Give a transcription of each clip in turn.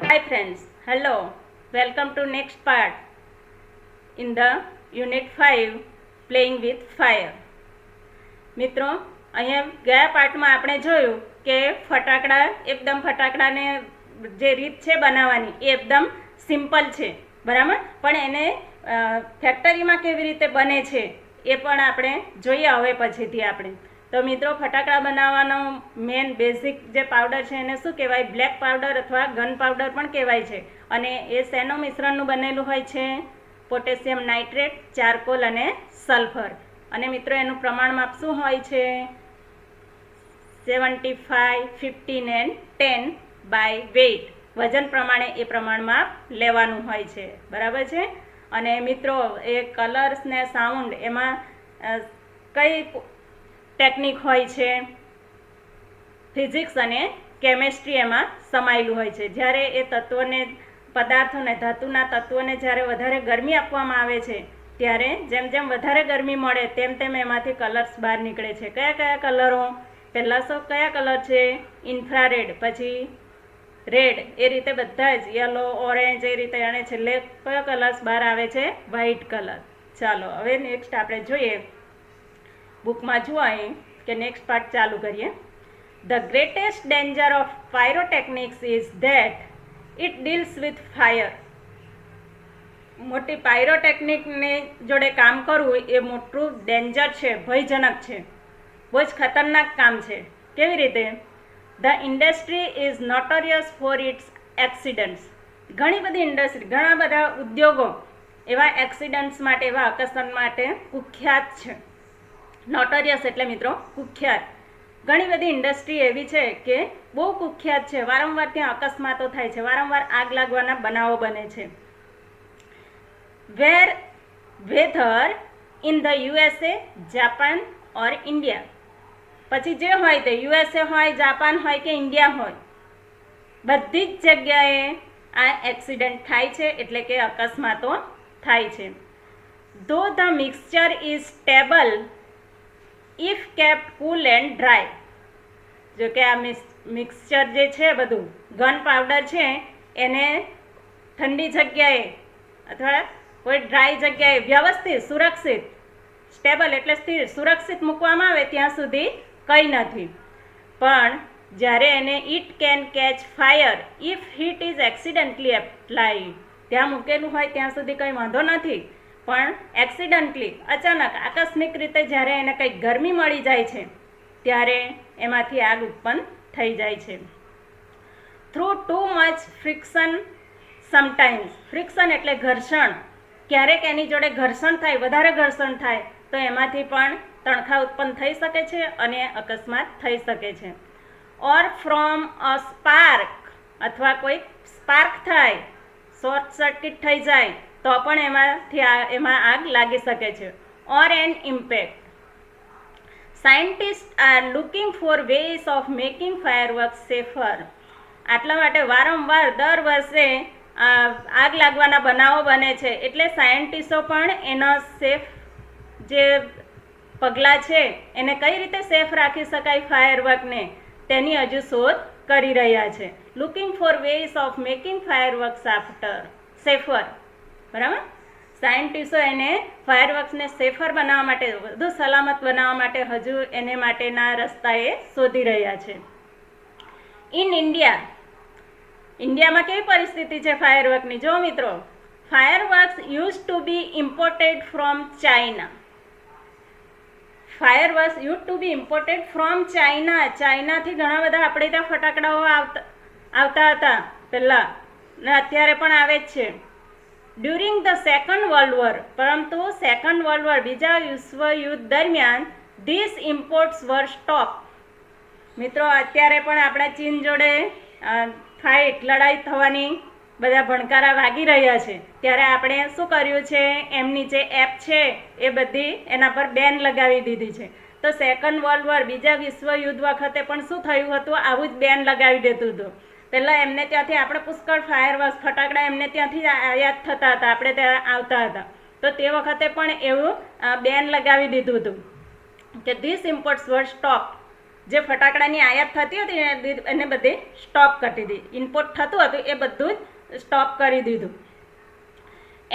Hi friends, hello, welcome to next part in the Unit 5 Playing with Fire. મિત્રો અહીંયા ગયા પાર્ટમાં આપણે જોયું કે ફટાકડા એકદમ ફટાકડાને જે રીત છે બનાવવાની એ એકદમ સિમ્પલ છે, બરાબર, પણ એને ફેક્ટરીમાં કેવી રીતે બને છે એ પણ આપણે જોઈએ હવે પછીથી આપણે. તો મિત્રો ફટાકડા બનાવવાનો મેન બેઝિક જે પાવડર છે એને શું કહેવાય? બ્લેક પાવડર અથવા ગન પાવડર પણ કહેવાય છે. અને એ શેનો મિશ્રણનું બનેલું હોય છે? પોટેશિયમ નાઇટ્રેટ, ચારકોલ અને સલ્ફર. અને મિત્રો એનું પ્રમાણ માપ શું હોય છે? 75, 15 and 10 by weight. વજન પ્રમાણે એ પ્રમાણ માપ લેવાનું હોય છે, બરાબર છે. અને મિત્રો એ કલર્સ ને સાઉન્ડ એમાં કઈ ટેકનિક હોય છે? ફિઝિક્સ અને કેમેસ્ટ્રી એમાં સમાયેલું હોય છે. જ્યારે એ તત્વોને પદાર્થોને ધાતુના તત્વોને જ્યારે વધારે ગરમી આપવામાં આવે છે ત્યારે જેમ જેમ વધારે ગરમી મળે તેમ તેમ એમાંથી કલર્સ બહાર નીકળે છે. કયા કયા કલરો? પહેલાં કયા કલર છે? ઇન્ફ્રારેડ, પછી રેડ, એ રીતે બધા જ યલો, ઓરેન્જ, એ રીતે. અને છેલ્લે કયો કલર્સ બહાર આવે છે? White colour. ચાલો હવે નેક્સ્ટ આપણે જોઈએ. બુકમાં જુઓ અહીં કે નેક્સ્ટ પાર્ટ ચાલુ કરીએ. The greatest danger of pyrotechnics is that it deals with fire. મોટી પાયરોટેકનિકની જોડે કામ કરવું એ મોટું ડેન્જર છે, ભયજનક છે, બહુ જ ખતરનાક કામ છે. કેવી રીતે? The industry is notorious for its accidents. ઘણી બધી ઇન્ડસ્ટ્રી, ઘણા બધા ઉદ્યોગો એવા એક્સિડન્ટ્સ માટે, એવા અકસ્માત માટે કુખ્યાત છે. નોટોરિયસ એટલે મિત્રો કુખ્યાત. ઘણી બધી ઇન્ડસ્ટ્રી એવી છે કે બહુ કુખ્યાત છે, વારંવાર ત્યાં અકસ્માતો થાય છે, વારંવાર આગ લાગવાના બનાવો બને છે. Whether in the USA, Japan or India. પછી જે હોય તે યુએસએ હોય, જાપાન હોય કે ઇન્ડિયા હોય, બધી જ જગ્યાએ આ એક્સિડન્ટ થાય છે, એટલે કે અકસ્માતો થાય છે. ધો the mixture is stable if kept cool and dry. જો કે આ મિક્સચર જે છે બધું ગન પાવડર છે એને ઠંડી જગ્યાએ અથવા કોઈ ડ્રાય જગ્યાએ વ્યવસ્થિત, સુરક્ષિત, સ્ટેબલ એટલે સ્થિર, સુરક્ષિત મૂકવામાં આવે ત્યાં સુધી કંઈ નથી. પણ જ્યારે એને it can catch fire if heat is accidentally applied. ત્યાં મૂકેલું હોય ત્યાં સુધી કંઈ વાંધો નથી, પણ એક્સિડન્ટલી, અચાનક, આકસ્મિક રીતે જ્યારે એને કંઈક ગરમી મળી જાય છે ત્યારે એમાંથી આગ ઉત્પન્ન થઈ જાય છે. Through too much friction sometimes. Friction એટલે ઘર્ષણ. ક્યારેક એની જોડે ઘર્ષણ થાય, વધારે ઘર્ષણ થાય તો એમાંથી પણ તણખા ઉત્પન્ન થઈ શકે છે અને અકસ્માત થઈ શકે છે. ઓર ફ્રોમ અ સ્પાર્ક, અથવા કોઈ સ્પાર્ક થાય, શોર્ટ સર્કિટ થઈ જાય તો પણ એમાં આગ લાગી શકે છે. Or an impact. Scientist are looking for ways of making fireworks safer. આટલા માટે વારંવાર દર વર્ષે આગ લાગવાના બનાવો બને છે, એટલે સાયન્ટિસ્ટો પણ એના સેફ જે પગલાં છે એને કઈ રીતે સેફ રાખી શકાય ફાયરવર્કને તેની હજુ શોધ કરી રહ્યા છે. Looking for ways of making fireworks safer, બરાબર. સાયન્ટિસ્ટો એને ફાયરવર્ક્સને સેફર બનાવવા માટે, વધુ સલામત બનાવવા માટે હજુ એને માટેના રસ્તા એ શોધી રહ્યા છે. In India. ઇન્ડિયામાં કેવી પરિસ્થિતિ છે ફાયરવર્કની? જો મિત્રો, fireworks used to be imported from China. Fireworks used to be imported from China. ચાઇનાથી ઘણા બધા આપણે ત્યાં ફટાકડાઓ આવતા હતા પહેલાં, ને અત્યારે પણ આવે જ છે. During the second world war. પરંતુ સેકન્ડ વર્લ્ડ વોર, બીજા વિશ્વયુદ્ધ દરમિયાન ધીસ ઇમ્પોર્ટ્સ વર સ્ટોપ. મિત્રો અત્યારે પણ આપણા ચીન જોડે ફાઇટ, લડાઈ થવાની બધા ભણકારા વાગી રહ્યા છે, ત્યારે આપણે શું કર્યું છે? એમની જે એપ છે એ બધી એના પર બેન લગાવી દીધી છે. તો સેકન્ડ વર્લ્ડ વોર, બીજા વિશ્વયુદ્ધ વખતે પણ શું થયું હતું? આવું જ બેન લગાવી દેતું હતું. પહેલાં એમને ત્યાંથી આપણે પુષ્કળ ફાયરવર્ક્સ, ફટાકડા એમને ત્યાંથી આયાત થતા હતા, આપણે ત્યાં આવતા હતા. તો તે વખતે પણ એવું બેન લગાવી દીધું હતું કે ધીસ ઇમ્પોર્ટ્સ વર સ્ટોપ જે ફટાકડાની આયાત થતી હતી એને બધી સ્ટોપ કરી દીધી. ઇમ્પોર્ટ થતું હતું એ બધું જ સ્ટોપ કરી દીધું.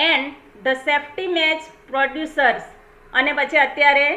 And the safety match producers, અને પછી અત્યારે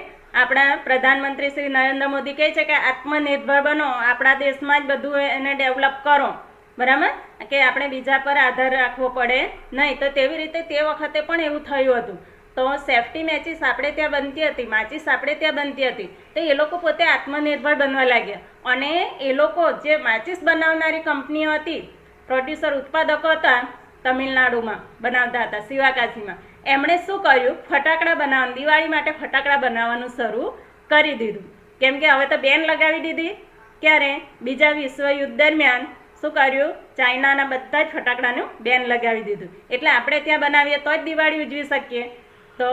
આપણા પ્રધાનમંત્રી શ્રી નરેન્દ્ર મોદી કહે છે કે આત્મનિર્ભર બનો, આપણા દેશમાં જ બધું એને ડેવલપ કરો, બરાબર, કે આપણે બીજા પર આધાર રાખવો પડે નહીં. તો તેવી રીતે તે વખતે પણ એવું થયું હતું. તો સેફ્ટી મેચિસ આપણે ત્યાં બનતી હતી, માચિસ આપણે ત્યાં બનતી હતી, તો એ લોકો પોતે આત્મનિર્ભર બનવા લાગ્યા. અને એ લોકો જે માચિસ બનાવનારી કંપનીઓ હતી, પ્રોડ્યુસર ઉત્પાદકો હતા, તમિલનાડુમાં બનાવતા હતા, શિવાકાશીમાં, એમણે શું કર્યું, ફટાકડા બનાવવાનું, દિવાળી માટે ફટાકડા બનાવવાનું શરૂ કરી દીધું. કેમ કે હવે તો બેન લગાવી દીધી. ક્યારે? બીજા વિશ્વયુદ્ધ દરમિયાન શું કર્યું, ચાઇનાના બધા જ ફટાકડાનું બેન લગાવી દીધું. એટલે આપણે ત્યાં બનાવીએ તો જ દિવાળી ઉજવી શકીએ. તો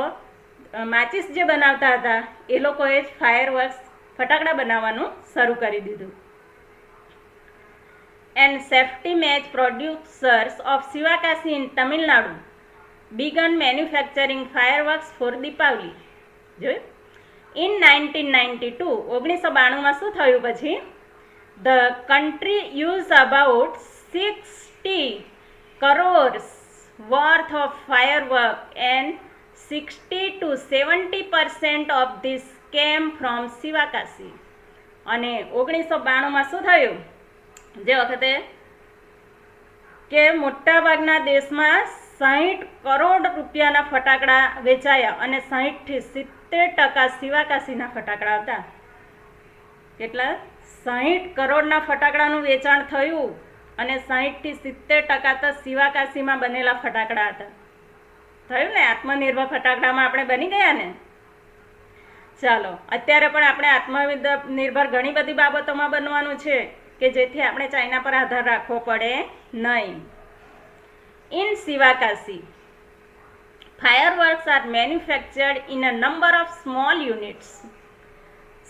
માચિસ જે બનાવતા હતા એ લોકોએ જ ફાયરવર્ક્સ, ફટાકડા બનાવવાનું શરૂ કરી દીધું. And safety match producers of Sivakasi in Tamil Nadu began manufacturing fireworks for Deepavali. જોયું? In 1992, 1992માં શું થયું પછી? The country used about 60 crores worth of firework and 60 to 70% of this came from Shivakashi. અને 1992માં શું થયું? જે વખતે કે મોટાભાગના દેશમાં 60 કરોડ રૂપિયાના ફટાકડા વેચાયા અને 60 થી 70% શિવાકાશીના ફટાકડા હતા. કેટલા? 60 કરોડના ફટાકડાનું વેચાણ થયું અને 60 થી 70% તો શિવાકાશીમાં બનેલા ફટાકડા હતા. થયું ને? આત્મનિર્ભર ફટાકડામાં આપણે બની ગયા ને. ચાલો, અત્યારે પણ આપણે આત્મનિર્ભર ઘણી બધી બાબતોમાં બનવાનું છે કે જેથી આપણે ચાઇના પર આધાર રાખવો પડે નહીં. In Shivakashi, fireworks are manufactured in a number of small units.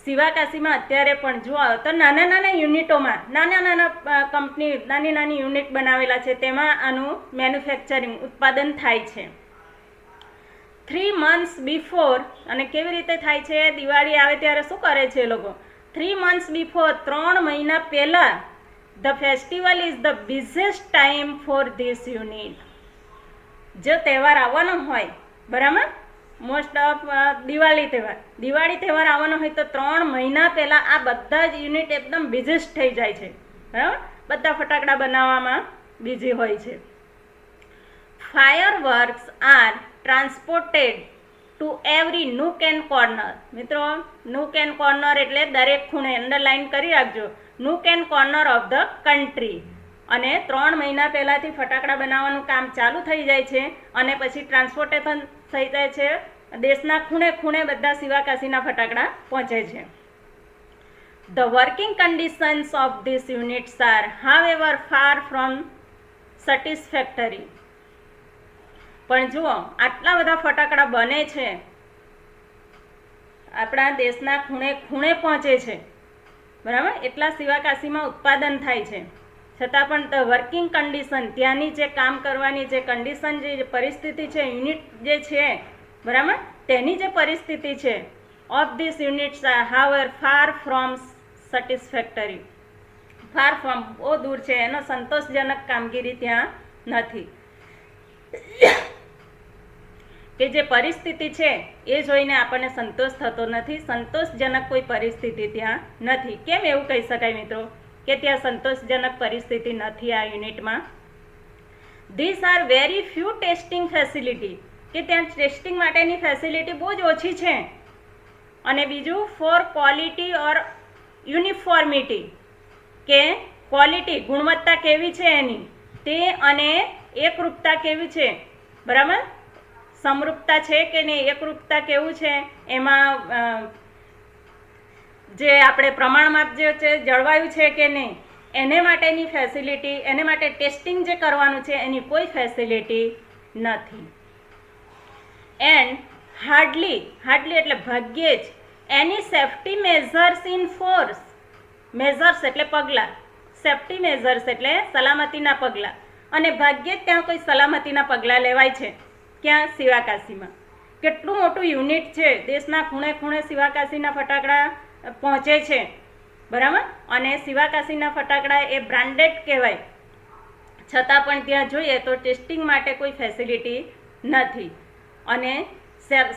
શિવાકાશીમાં અત્યારે પણ જુઓ તો નાના નાના યુનિટોમાં, નાના નાના કંપની નાની નાની યુનિટ બનાવેલા છે, તેમાં આનું મેન્યુફેક્ચરિંગ, ઉત્પાદન થાય છે. 3 months before, અને કેવી રીતે થાય છે? દિવાળી આવે ત્યારે શું કરે છે એ લોકો? 3 months before, 3 મહિના પહેલાં, the festival is the busiest time for this unit. જો તહેવાર આવવાનો હોય, બરાબર, મોસ્ટ ઓફ દિવાળી તહેવાર આવવાનો હોય તો 3 મહિના પહેલાં આ બધા જ યુનિટ એકદમ બિઝીસ્ટ થઈ જાય છે, બરાબર, બધા ફટાકડા બનાવવામાં બિઝી હોય છે. Fireworks are transported to every nook and corner. મિત્રો, નૂક એન્ડ કોર્નર એટલે દરેક ખૂણે, અંડરલાઇન કરી રાખજો, nook and corner of the country. અને 3 મહિના પહેલાંથી ફટાકડા બનાવવાનું કામ ચાલુ થઈ જાય છે અને પછી ટ્રાન્સપોર્ટેશન થઈ જાય છે. દેશના ખૂણે ખૂણે બધા શિવાકાશીના ફટાકડા પહોંચે છે. The working conditions of these units are however far from satisfactory. પણ જુઓ, આટલા બધા ફટાકડા બને છે, આપણા દેશના ખૂણે ખૂણે પહોંચે છે, બરાબર, એટલા શિવાકાશીમાં ઉત્પાદન થાય છે, છતાં પણ ધ વર્કિંગ કન્ડિશન, ત્યાંની જે કામ કરવાની જે કન્ડિશન, જે પરિસ્થિતિ છે, યુનિટ જે છે, બરાબર, તેની જે પરિસ્થિતિ છે, of these units are however far from satisfactory. Far from, બહુ દૂર છે, એનો સંતોષજનક કામગીરી ત્યાં નથી. કે જે પરિસ્થિતિ છે એ જોઈને આપણને સંતોષ થતો નથી, સંતોષજનક કોઈ પરિસ્થિતિ ત્યાં નથી. કેમ એવું કહી શકાય મિત્રો કે ત્યાં સંતોષજનક પરિસ્થિતિ નથી આ યુનિટમાં? This are very few testing facility, કે ત્યાં ટેસ્ટિંગ માટેની ફેસિલિટી બહુ જ ઓછી છે. અને બીજું, ફોર ક્વોલિટી ઓર યુનિફોર્મિટી, કે ક્વોલિટી, ગુણવત્તા કેવી છે એની, તે અને એકરૂપતા કેવી છે, બરાબર, સમરૂપતા છે કે નહીં, એકરૂપતા કેવું છે, એમાં જે આપણે પ્રમાણમાપ જે છે જળવાયું છે કે નહીં, એને માટેની ફેસિલિટી, એને માટે ટેસ્ટિંગ જે કરવાનું છે એની કોઈ ફેસિલિટી નથી. એન્ડ હાર્ડલી એટલે ભાગ્યે જ any safety measures in force. Measures એટલે પગલાં, સેફ્ટી મેઝર્સ એટલે સલામતીના પગલાં, અને ભાગ્યે જ ત્યાં કોઈ સલામતીના પગલાં લેવાય છે. ક્યાં? શિવાકાશીમાં. કેટલું મોટું યુનિટ છે, દેશના ખૂણે ખૂણે શિવાકાશીના ફટાકડા પહોંચે છે, બરાબર. અને શિવાકાશીના ફટાકડા એ બ્રાન્ડેડ કહેવાય, છતાં પણ ત્યાં જોઈએ તો ટેસ્ટિંગ માટે કોઈ ફેસિલિટી નથી અને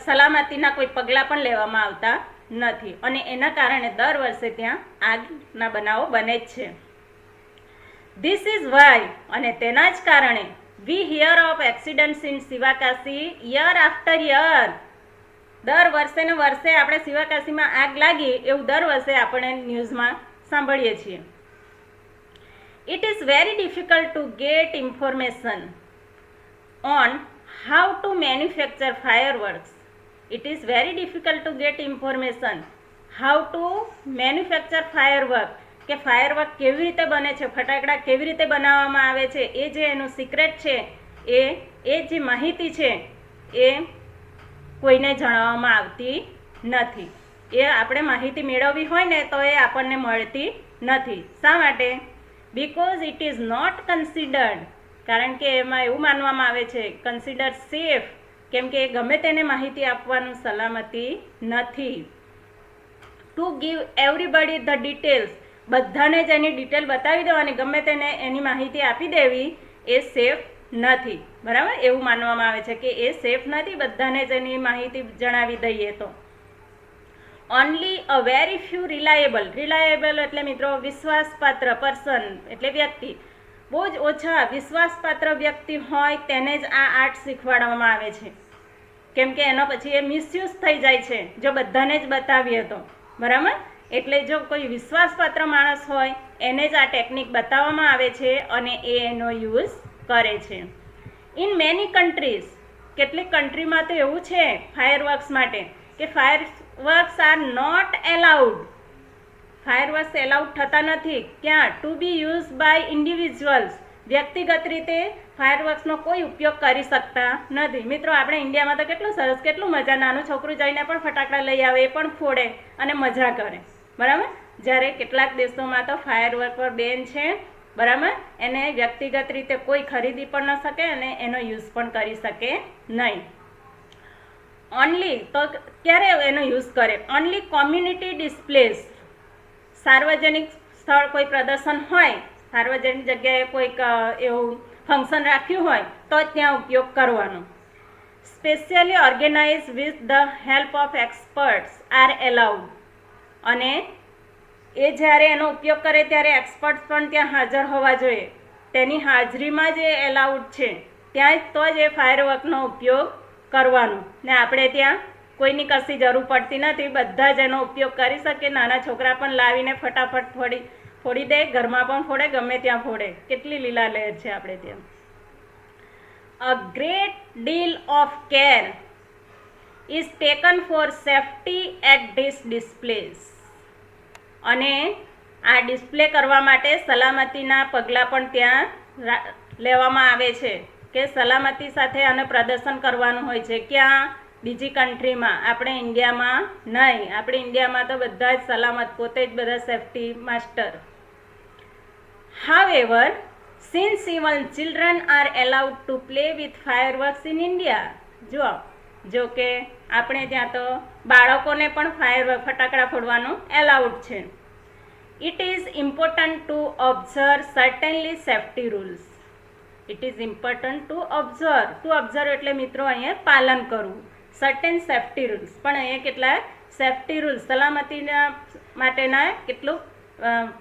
સલામતીના કોઈ પગલાં પણ લેવામાં આવતા નથી, અને એના કારણે દર વર્ષે ત્યાં આગના બનાવો બને જ છે. ધીસ ઇઝ વાય, અને તેના જ કારણે we hear of accidents in Sivakasi year after year. દર વર્ષે ને વર્ષે આપણે શિવાકાશીમાં આગ લાગી એવું દર વર્ષે આપણે ન્યૂઝમાં સાંભળીએ છીએ. It is very difficult to get information on how to manufacture fireworks. It is very difficult to get information how to manufacture firework, કે ફાયરવર્ક કેવી રીતે બને છે, ફટાકડા કેવી રીતે બનાવવામાં આવે છે, એ જે એનું સિક્રેટ છે, એ જે માહિતી છે એ કોઈને જણાવવામાં આવતી નથી. એ આપણે માહિતી મેળવવી હોય ને તો એ આપણને મળતી નથી. શા માટે? Because it is not considered, કારણ કે એમાં એવું માનવામાં આવે છે કન્સિડર સેફ, કેમ કે ગમે તેને માહિતી આપવાનું સલામતી નથી. To give everybody the details, બધાને જ એની ડિટેલ બતાવી દેવાની, ગમે તેને એની માહિતી આપી દેવી એ સેફ નથી. બરાબર, એવું માનવામાં આવે છે કે એ સેફ નથી, બધાને જ એની માહિતી જણાવી દઈએ તો. Only a very few reliable એટલે મિત્રો વિશ્વાસપાત્ર પર્સન એટલે વ્યક્તિ, બહુ જ ઓછા વિશ્વાસપાત્ર વ્યક્તિ હોય તેને જ આ આર્ટ શીખવાડવામાં આવે છે, કેમ કે એનો પછી એ મિસયુઝ થઈ જાય છે જો બધાને જ બતાવીએ તો. બરાબર, એટલે જો કોઈ વિશ્વાસપાત્ર માણસ હોય એને જ આ ટેકનિક બતાવવામાં આવે છે અને એ એનો યુઝ કરે છે. ઇન મેની કન્ટ્રીઝ, કેટલીક કન્ટ્રીમાં તો એવું છે ફાયરવર્ક્સ માટે કે fireworks are not allowed, fireworks allowed થતા નથી. ક્યાં? To be use by individuals, વ્યક્તિગત રીતે ફાયરવર્ક્સનો કોઈ ઉપયોગ કરી શકતા નથી. મિત્રો આપણે ઇન્ડિયામાં તો કેટલું સરસ, કેટલું મજા, નાનું છોકરું જઈને પણ ફટાકડા લઈ આવે, એ પણ ફોડે અને મજા કરે. બરાબર, જ્યારે કેટલાક દેશોમાં તો ફાયરવર્ક પર બેન છે. બરાબર, એને વ્યક્તિગત રીતે કોઈ ખરીદી પણ ન શકે અને એનો યુઝ પણ કરી શકે નહીં. ઓનલી, તો ક્યારે એનો યુઝ કરે? ઓનલી કોમ્યુનિટી ડિસ્પ્લેસ, સાર્વજનિક સ્થળ કોઈ પ્રદર્શન હોય, સાર્વજનિક જગ્યાએ કોઈક એવું ફંક્શન રાખ્યું હોય તો ત્યાં ઉપયોગ કરવાનો. Specially organise with the help of experts are allowed, અને એ જ્યારે એનો ઉપયોગ કરે ત્યારે એક્સપર્ટ્સ પણ ત્યાં હાજર હોવા જોઈએ, તેની હાજરીમાં જ એ એલાઉડ છે, ત્યાં તો જ એ ફાયરવર્કનો ઉપયોગ કરવાનો. ને આપણે ત્યાં કોઈની કશી જરૂર પડતી નથી, બધા જ એનો ઉપયોગ કરી શકે. નાના છોકરા પણ લાવીને ફટાફટ ફોડી દે, ઘરમાં પણ ફોડે, ગમે ત્યાં ફોડે. કેટલી લીલા લહેર છે આપણે ત્યાં. A great deal of care is taken for safety at these displays, અને આ ડિસ્પ્લે કરવા માટે સલામતીના પગલાં પણ ત્યાં લેવામાં આવે છે કે સલામતી સાથે આને પ્રદર્શન કરવાનું હોય છે. ક્યાં? બીજી કન્ટ્રીમાં, આપણે ઇન્ડિયામાં નહીં. આપણે ઇન્ડિયામાં તો બધા જ સલામત, પોતે જ બધા safety master. However, since even children are allowed to play with fireworks in India, જો કે આપણે ત્યાં તો બાળકોને પણ ફટાકડા ફોડવાનું એલાઉડ છે. It is important to observe certainly safety rules. It is important to observe એટલે મિત્રો અહીંયા પાલન કરવું. સર્ટેન સેફ્ટી રૂલ્સ, પણ અહીંયા કેટલા સેફ્ટી રૂલ્સ, સલામતીના માટેના કેટલું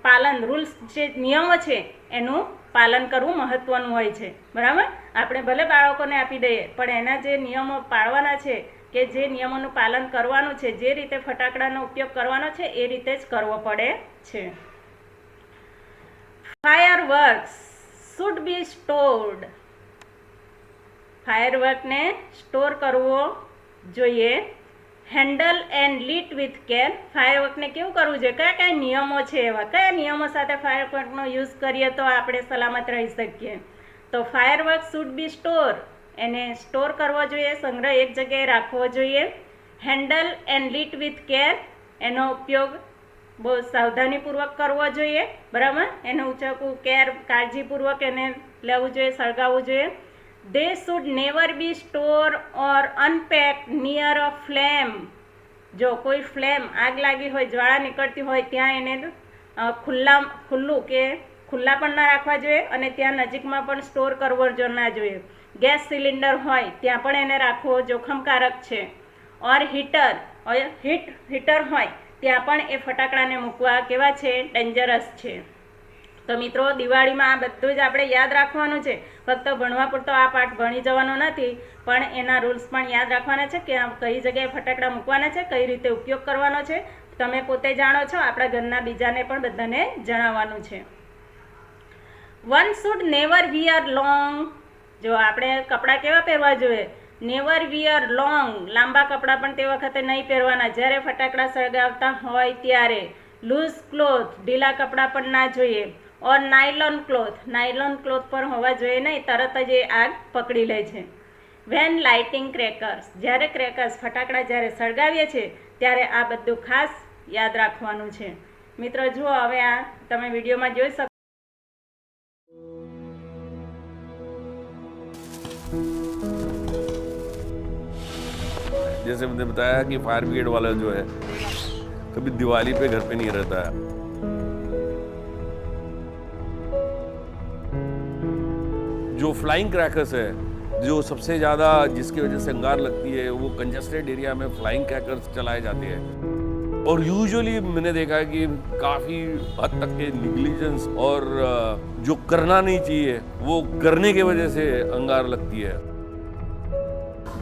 પાલન, રૂલ્સ જે નિયમો છે એનું પાલન કરવું મહત્વનું હોય છે. બરાબર, આપણે ભલે બાળકોને આપી દઈએ પણ એના જે નિયમો પાળવાના છે, કે જે નિયમોનું પાલન કરવાનું છે, જે રીતે ફટાકડાનો ઉપયોગ કરવાનો છે એ રીતે જ કરવો પડે છે. ફાયરવર્ક્સ શુડ બી સ્ટોર્ડ, ફાયરવર્કને સ્ટોર કરવો જોઈએ. Handle and lit with care, ફાયરવર્કને કેવું કરવું જોઈએ, કયા કયા નિયમો છે, એવા કયા નિયમો સાથે ફાયરવર્કનો યુઝ કરીએ તો આપણે સલામત રહી શકીએ. તો ફાયરવર્ક શુડ બી સ્ટોર, એને સ્ટોર કરવો જોઈએ, સંગ્રહ એક જગ્યાએ રાખવો જોઈએ. Handle and lit with care, એનો ઉપયોગ બહુ સાવધાનીપૂર્વક કરવો જોઈએ. બરાબર, એનું ઉચકવું, કાળજીપૂર્વક એને લેવું જોઈએ, સળગાવવું જોઈએ. They should never be stored or unpacked near a flame, જો કોઈ ફ્લેમ, આગ લાગી હોય, જ્વાળા નીકળતી હોય ત્યાં એને ખુલ્લું કે ખુલ્લા પણ ના રાખવા જોઈએ અને ત્યાં નજીકમાં પણ સ્ટોર કરવો ના જોઈએ. ગેસ સિલિન્ડર હોય ત્યાં પણ એને રાખવો જોખમકારક છે. ઓર હીટર હોય ત્યાં પણ એ ફટાકડાને મૂકવા કેવા છે, ડેન્જરસ છે. તો મિત્રો દિવાળીમાં આ બધું જ આપણે યાદ રાખવાનું છે. ફક્ત ભણવા પૂરતો આ પાઠ ભણી જવાનો નથી, પણ એના રૂલ્સ પણ યાદ રાખવાના છે કે કઈ જગ્યાએ ફટાકડા મૂકવાના છે, કઈ રીતે ઉપયોગ કરવાનો છે. તમે પોતે જાણો છો, આપણા ઘરના બીજાને પણ બધાને જણાવવાનું છે. One should never wear long, જો આપણે કપડાં કેવા પહેરવા જોઈએ, નેવર વિયર લોંગ, લાંબા કપડાં પણ તે વખતે નહીં પહેરવાના જ્યારે ફટાકડા સળગાવતા હોય ત્યારે. લૂઝ ક્લોથ, ઢીલા કપડાં પણ ના જોઈએ. ઓર નાયલોન ક્લોથ પણ હોવા જોઈએ નહીં, તરત જ એ આગ પકડી લે છે. વેન લાઇટિંગ ક્રેકર્સ, જ્યારે ફટાકડા જ્યારે સળગાવીએ છીએ ત્યારે આ બધું ખાસ યાદ રાખવાનું છે. મિત્રો જુઓ, હવે આ તમે વિડીયોમાં જોઈ શકો. जैसे मैंने बताया कि फायर ब्रिगेड वाला जो है कभी दिवाली पे घर पे नहीं रहता है. जो फ्लाइंग क्रैकर्स है, जो सबसे ज़्यादा जिसकी वजह से अंगार लगती है, वो कंजेस्टेड एरिया में फ्लाइंग क्रैकर्स चलाए जाते हैं. और यूजुअली मैंने देखा है कि काफ़ी हद तक के निग्लिजेंस और जो करना नहीं चाहिए वो करने की वजह से अंगार लगती है.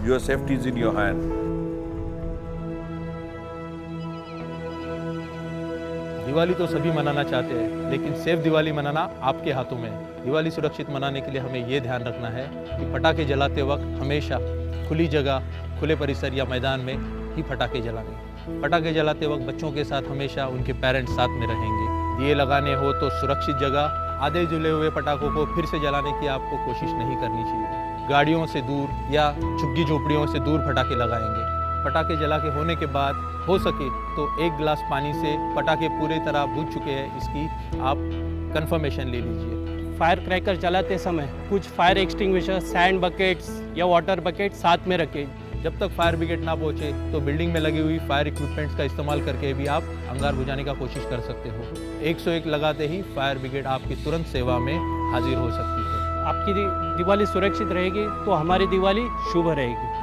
Your safety is in your hand. Diwali तो सभी मनाना चाहते हैं, लेकिन सेफ दिवाली मनाना आपके हाथों में है. दिवाली सुरक्षित मनाने के लिए हमें ये ध्यान रखना है कि पटाखे जलाते वक्त हमेशा खुली जगह, खुले परिसर या मैदान में ही पटाखे जलाने. पटाखे जलाते वक्त बच्चों के साथ हमेशा उनके पेरेंट्स साथ में रहेंगे. दिए लगाने हो तो सुरक्षित जगह, आधे जले हुए पटाखों को फिर से जलाने की आपको कोशिश नहीं करनी चाहिए. गाड़ियों से दूर या झुग्गी झोपड़ियों से दूर पटाखे लगाएंगे. पटाखे जला के होने के बाद हो सके तो 1 गिलास पानी से पटाखे पूरी तरह बुझ चुके हैं इसकी आप कंफर्मेशन ले लीजिए. फायर क्रैकर चलाते समय कुछ फायर एक्सटिंग्विशर, सैंड बकेट्स या वाटर बकेट साथ में रखें. जब तक फायर ब्रिगेड ना पहुंचे तो बिल्डिंग में लगी हुई फायर इक्विपमेंट्स का इस्तेमाल करके भी आप अंगार बुझाने का कोशिश कर सकते हो. 101 लगाते ही फायर ब्रिगेड आपकी तुरंत सेवा में हाजिर हो सकती है. आपकी दिवाली सुरक्षित रहेगी तो हमारी दिवाली शुभ रहेगी.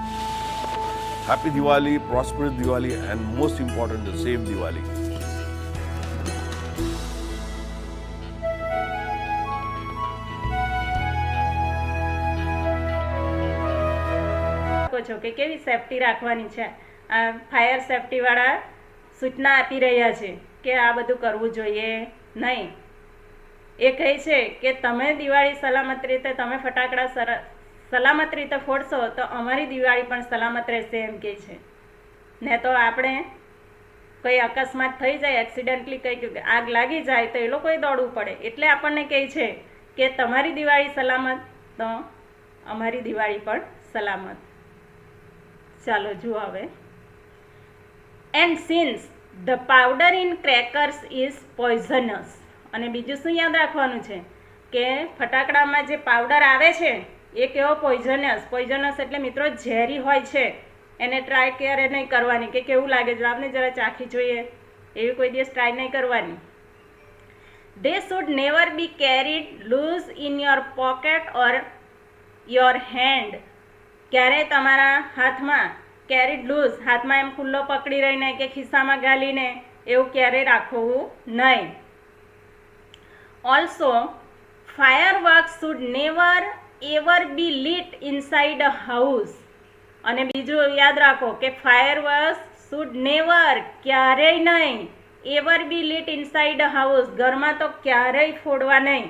Happy Diwali, prosperous Diwali, and most important, the safe Diwali. છો કે કેવી સેફટી રાખવાની છે. આ ફાયર સેફટી વાળા સૂચના આપી રહ્યા છે કે આ બધું કરવું જોઈએ નહીં. એ કહે છે કે તમે દિવાળી સલામત રીતે તમે ફટાકડા સલામત રીતે ફોડશો તો અમારી દિવાળી પણ સલામત રહેશે એમ કહે છે. ને તો આપણે કોઈ અકસ્માત થઈ જાય, એક્સિડન્ટલી કંઈક આગ લાગી જાય તો એ લોકોએ દોડવું પડે. એટલે આપણને કહે છે કે તમારી દિવાળી સલામત તો અમારી દિવાળી પણ સલામત. ચાલો જુઓ હવે. And since the powder in crackers is poisonous. અને બીજું શું યાદ રાખવાનું છે કે ફટાકડામાં જે પાવડર આવે છે એ કેવો પોઈઝનસ એટલે મિત્રો ઝેરી હોય છે. એને ટ્રાય ક્યારે નહીં કરવાની કે કેવું લાગે જો આપણે જરા ચાખી જોઈએ, એવી કોઈ દિવસ ટ્રાય નહીં કરવાની. They should never be carried loose in your pocket or your hand. ક્યારેય તમારા હાથમાં કેરીડ લૂઝ, હાથમાં એમ ખુલ્લો પકડી રહીને કે ખિસ્સામાં ગાલીને એવું ક્યારેય રાખવું નહીં. Also fireworks should never ever be lit inside a house. અને બીજું યાદ રાખો કે ફાયરવર્ક્સ શુડ નેવર, ક્યારેય નહીં, ever be lit inside a house, ઘરમાં તો ક્યારેય ફોડવા નહીં.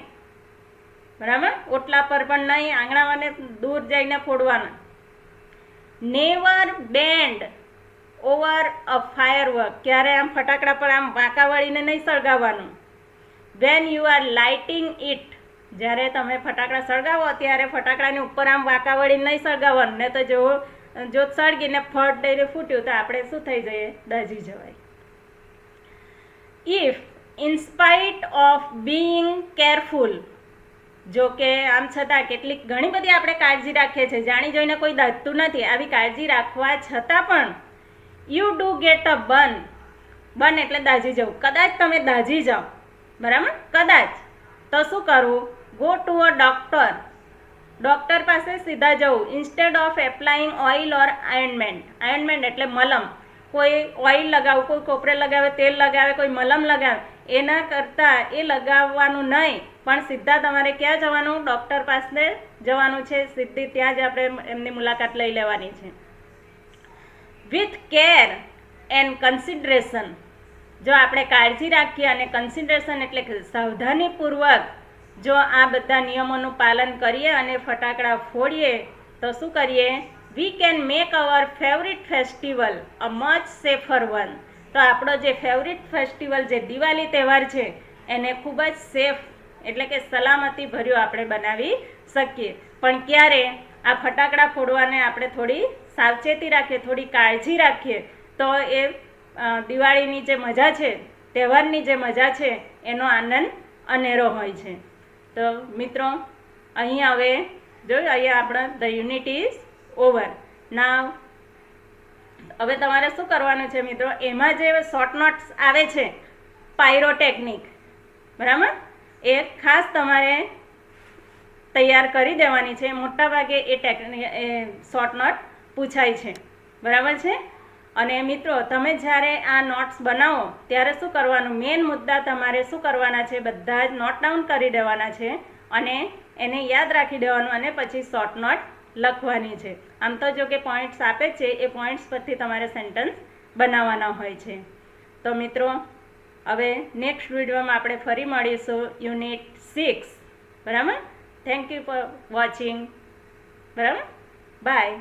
બરાબર? ઓટલા પર પણ નહીં, આંગણામાં દૂર જઈને ફોડવાના. Never bend over a firework, ક્યારે આમ ફટાકડા પર આમ વાંકા વળીને નહીં સળગાવવાનું. When you are lighting it, જ્યારે તમે ફટાકડા સળગાવો ત્યારે ફટાકડાની ઉપર આમ વાંકા વળીને નહીં સળગાવવાનું. ને તો જો સળગીને ફટ દઈને ફૂટ્યું તો આપણે શું થઈ જઈએ? દાઝી જવાય. If in spite of being careful, જો કે આમ છતાં ઘણી બધી આપણે કાળજી રાખીએ છીએ, જાણી જોઈને કોઈ દાઝતું નથી, આવી કાળજી રાખવા છતાં પણ you do get a burn એટલે દાઝી જવું. કદાચ તમે દાઝી જાઓ બરાબર, કદાચ તો શું કરવું? ગો ટુ અ ડૉક્ટર પાસે સીધા જવું ઇન્સ્ટેડ ઓફ એપ્લાઇંગ ઓઇલ ઓર આયનમેન્ટ. આયનમેન્ટ એટલે મલમ. કોઈ ઓઇલ લગાવે, કોઈ કોપરે લગાવે, તેલ લગાવે, કોઈ મલમ લગાવે, એના કરતાં એ લગાવવાનું નહીં, પણ સીધા તમારે ક્યાં જવાનું? ડૉક્ટર પાસે જવાનું છે. સીધી ત્યાં જ આપણે એમની મુલાકાત લઈ લેવાની છે. With care and consideration. જો આપણે કાળજી રાખીએ અને કન્સિડરેશન એટલે કે સાવધાનીપૂર્વક જો આ બધા નિયમોનું પાલન કરીએ અને ફટાકડા ફોડીએ તો શું કરીએ? We can make hour favourite festival a much safer one. તો આપણો જે ફેવરિટ ફેસ્ટિવલ જે દિવાળી તહેવાર છે એને ખૂબ જ સેફ એટલે કે સલામતી ભર્યો આપણે બનાવી શકીએ. પણ ક્યારે? આ ફટાકડા ફોડવાને આપણે થોડી સાવચેતી રાખીએ, થોડી કાળજી રાખીએ તો એ દિવાળીની જે મજા છે, તહેવારની જે મજા છે એનો આનંદ અનેરો હોય છે. તો મિત્રો અહીં હવે જોયું, અહીંયા આપણા ધ યુનિટ ઇઝ ઓવર. નાવ હવે તમારે શું કરવાનું છે મિત્રો? એમાં જે શોર્ટ નોટ્સ આવે છે પાયરોટેકનિક, બરાબર, એ ખાસ તમારે તૈયાર કરી દેવાની છે. મોટાભાગે એ શોર્ટ નોટ પૂછાય છે, બરાબર છે. અને મિત્રો તમે જ્યારે આ નોટ્સ બનાવો ત્યારે શું કરવાનું? મેઇન મુદ્દા તમારે શું કરવાના છે? બધા જ નોટ ડાઉન કરી દેવાના છે અને એને યાદ રાખી દેવાનું અને પછી શોર્ટ નોટ લખવાની છે. આમ તો જો કે પોઈન્ટ્સ આપે છે, એ પોઈન્ટ્સ પરથી તમારે સેન્ટન્સ બનાવવાના હોય છે. તો મિત્રો હવે નેક્સ્ટ વિડીયોમાં આપણે ફરી મળીશું યુનિટ 6, બરાબર. થેન્ક યુ ફોર વોચિંગ, બરાબર. બાય.